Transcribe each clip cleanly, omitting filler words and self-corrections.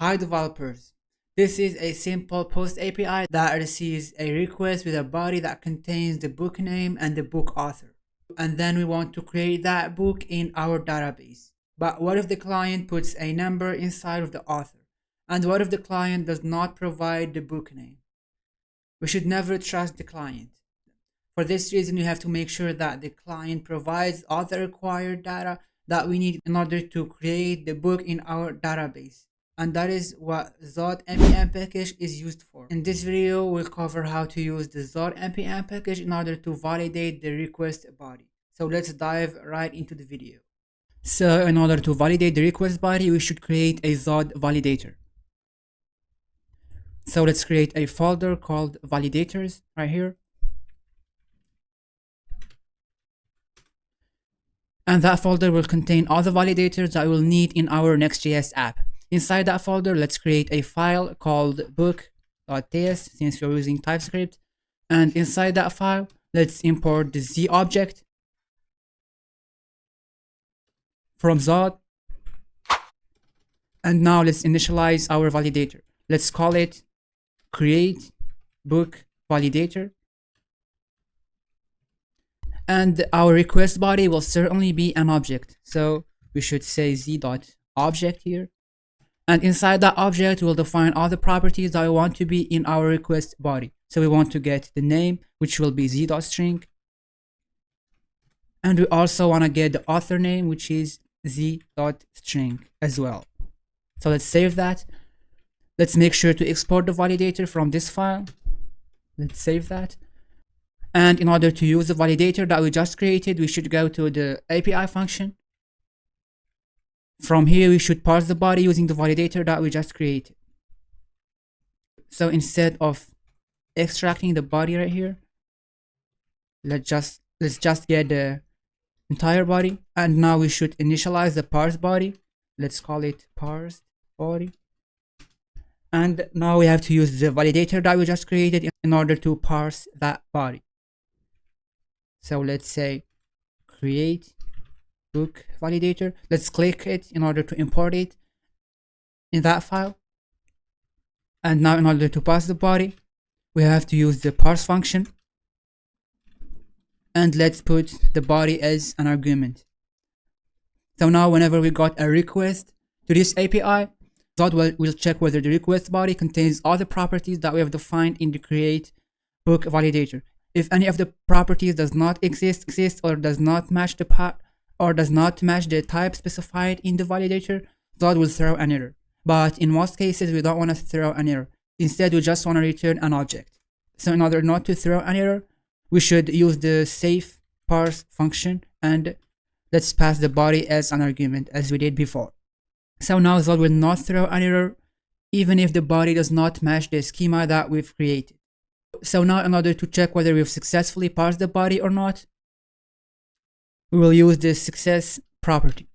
Hi developers. This is a simple post API that receives a request with a body that contains the book name and the book author. And then we want to create that book in our database. But what if the client puts a number inside of the author? And what if the client does not provide the book name? We should never trust the client. For this reason, you have to make sure that the client provides all the required data that we need in order to create the book in our database. And that is what zod.npm package is used for. In this video, we'll cover how to use the zod.npm package in order to validate the request body. So let's dive right into the video. So in order to validate the request body, we should create a zod validator. So let's create a folder called validators right here. And that folder will contain all the validators that we'll need in our Next.js app. Inside that folder, let's create a file called book.ts since we're using TypeScript. And inside that file, let's import the z object from Zod. And now let's initialize our validator. Let's call it create book validator. And our request body will certainly be an object. So we should say z.object here. And inside that object, we'll define all the properties that we want to be in our request body. So we want to get the name, which will be z.string. And we also want to get the author name, which is z.string as well. So let's save that. Let's make sure to export the validator from this file. Let's save that. And in order to use the validator that we just created, we should go to the API function. From here, we should parse the body using the validator that we just created. So instead of extracting the body right here, let's just get the entire body. And now we should initialize the parse body. Let's call it parsed body. And now we have to use the validator that we just created in order to parse that body. So let's say create book validator. Let's click it in order to import it in that file. And now in order to parse the body, we have to use the parse function. And let's put the body as an argument. So now whenever we got a request to this API, Zod will check whether the request body contains all the properties that we have defined in the create book validator. If any of the properties does not exist or does not match the type specified in the validator, Zod will throw an error. But in most cases, we don't want to throw an error. Instead, we just want to return an object. So in order not to throw an error, we should use the safe parse function and let's pass the body as an argument as we did before. So now Zod will not throw an error even if the body does not match the schema that we've created. So now in order to check whether we've successfully parsed the body or not, we will use the success property.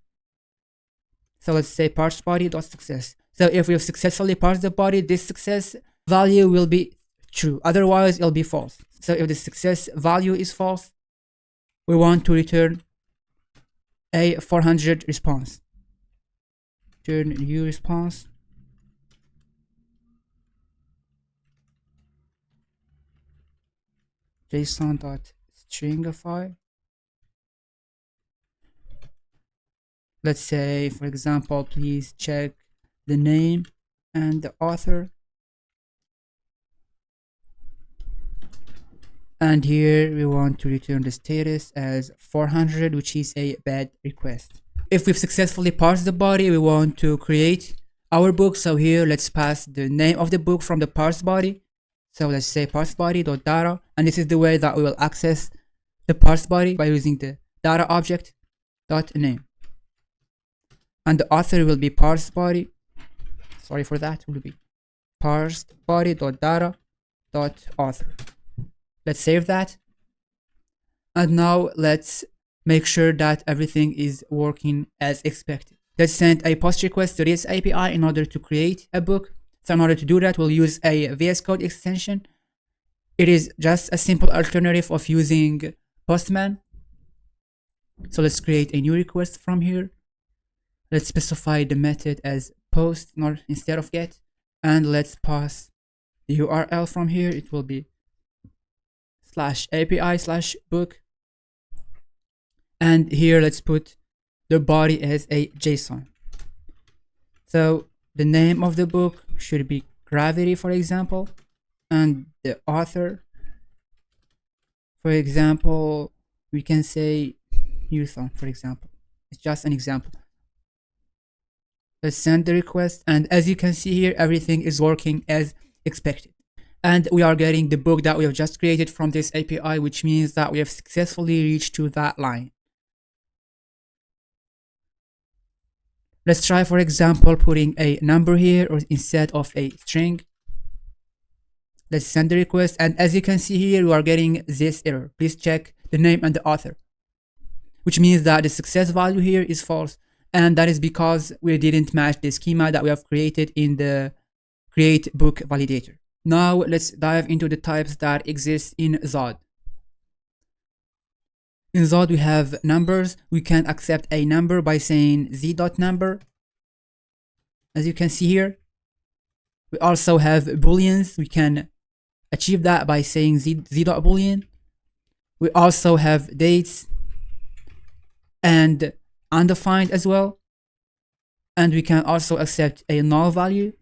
So let's say parse body.success. So if we've successfully parsed the body, this success value will be true. Otherwise, it'll be false. So if the success value is false, we want to return a 400 response. Return new response. JSON.stringify. Let's say, for example, please check the name and the author. And here we want to return the status as 400, which is a bad request. If we've successfully parsed the body, we want to create our book. So here, let's pass the name of the book from the parse body. So let's say parse body.data, and this is the way that we will access the parse body by using the data object .name. And the author will be parse body. Sorry for that. Will be parsed body.data.author. Let's save that. And now let's make sure that everything is working as expected. Let's send a post request to this API in order to create a book. So in order to do that, we'll use a VS Code extension. It is just a simple alternative of using Postman. So let's create a new request from here. Let's specify the method as post not instead of get, and let's pass the URL from here. It will be /API/book, and here let's put the body as a JSON. So the name of the book should be Gravity, for example, and the author, for example, we can say Newton, for example. It's just an example. Let's send the request, and as you can see here, everything is working as expected. And we are getting the book that we have just created from this API, which means that we have successfully reached to that line. Let's try, for example, putting a number here or instead of a string. Let's send the request, and as you can see here, we are getting this error. Please check the name and the author, which means that the success value here is false, and that is because we didn't match the schema that we have created in the create book validator. Now let's dive into the types that exist in Zod. In Zod we have numbers. We can accept a number by saying z.number, as you can see here. We also have booleans. We can achieve that by saying z.boolean. We also have dates and undefined as well, and we can also accept a null value,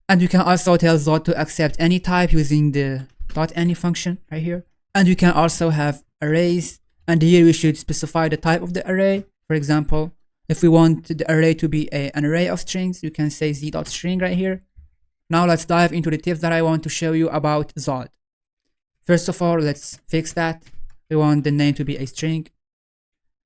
and we can also tell Zod to accept any type using the .any function right here. And we can also have arrays, and here we should specify the type of the array. For example, if we want the array to be an array of strings, you can say z.string right here. Now let's dive into the tips that I want to show you about Zod. First of all, let's fix that. We want the name to be a string.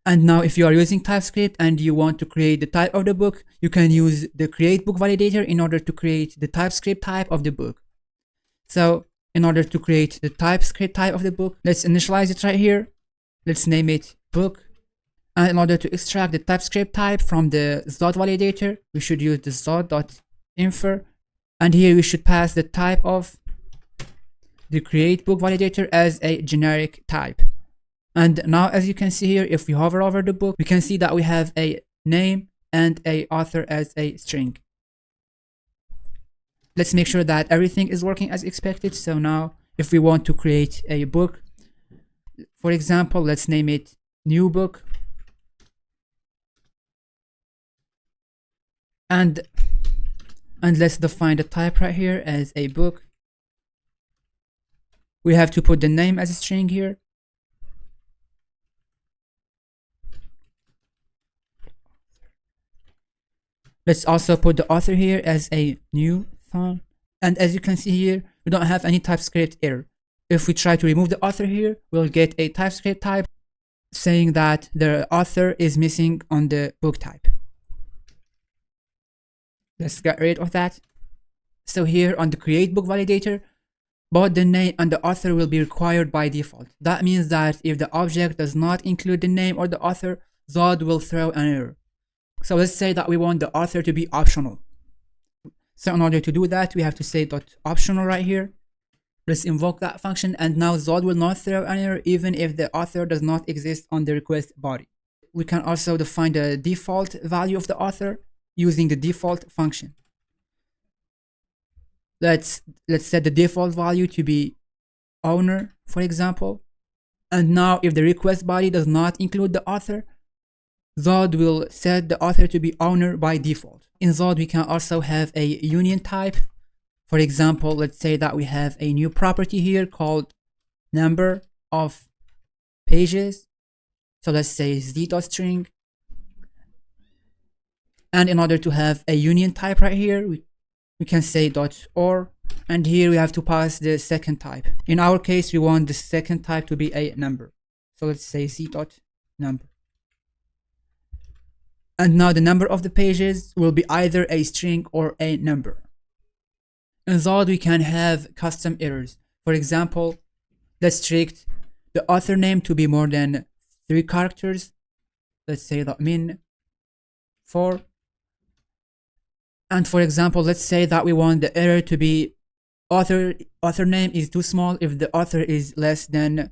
And now if you are using TypeScript and you want to create the type of the book, you can use the create book validator in order to create the TypeScript type of the book. So in order to create the TypeScript type of the book, let's initialize it right here. Let's name it book. And in order to extract the TypeScript type from the Zod validator, we should use the zod.infer. And here we should pass the type of the create book validator as a generic type. And now as you can see here, if we hover over the book, we can see that we have a name and a author as a string. Let's make sure that everything is working as expected. So now if we want to create a book, for example, let's name it new book. And let's define the type right here as a book. We have to put the name as a string here. Let's also put the author here as a new font. And as you can see here, we don't have any TypeScript error. If we try to remove the author here, we'll get a TypeScript type saying that the author is missing on the book type. Let's get rid of that. So here on the create book validator, both the name and the author will be required by default. That means that if the object does not include the name or the author, Zod will throw an error. So let's say that we want the author to be optional. So in order to do that, we have to say .optional right here. Let's invoke that function, and now Zod will not throw an error even if the author does not exist on the request body. We can also define the default value of the author using the default function. Let's set the default value to be owner, for example. And now if the request body does not include the author, Zod will set the author to be owner by default. In Zod, we can also have a union type. For example, let's say that we have a new property here called number of pages. So let's say z.string. And in order to have a union type right here, we can say .or, and here we have to pass the second type. In our case, we want the second type to be a number. So let's say z.number. And now the number of the pages will be either a string or a number. In Zod, we can have custom errors. For example, let's restrict the author name to be more than 3 characters. Let's say min 4. And for example, let's say that we want the error to be author name is too small if the author is less than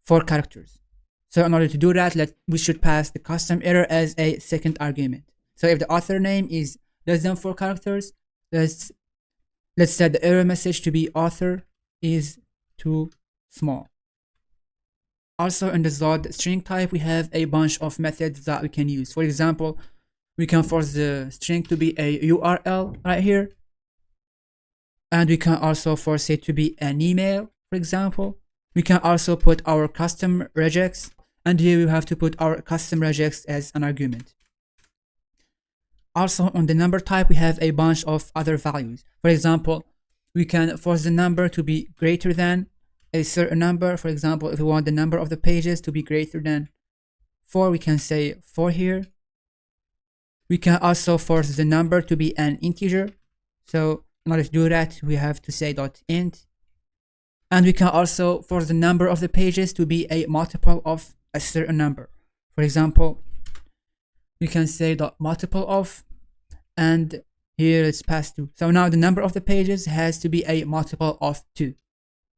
4 characters. So in order to do that, we should pass the custom error as a second argument. So if the author name is less than 4 characters, let's set the error message to be author is too small. Also in the zod string type, we have a bunch of methods that we can use. For example, we can force the string to be a URL right here. And we can also force it to be an email, for example. We can also put our custom regex, and here we have to put our custom regex as an argument. Also on the number type, we have a bunch of other values. For example, we can force the number to be greater than a certain number. For example, if we want the number of the pages to be greater than 4, we can say 4 here. We can also force the number to be an integer. So in order to do that, we have to say .int. And we can also force the number of the pages to be a multiple of a certain number. For example, we can say multiple of, and here it's passed 2. So now the number of the pages has to be a multiple of 2.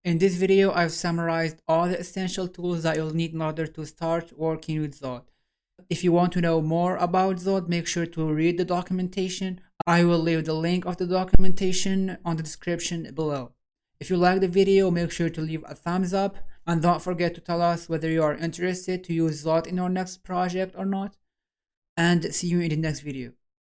In this video, I've summarized all the essential tools that you'll need in order to start working with Zod. If you want to know more about Zod, make sure to read the documentation. I will leave the link of the documentation on the description below. If you like the video, make sure to leave a thumbs up, and don't forget to tell us whether you are interested to use Zod in your next project or not. And see you in the next video.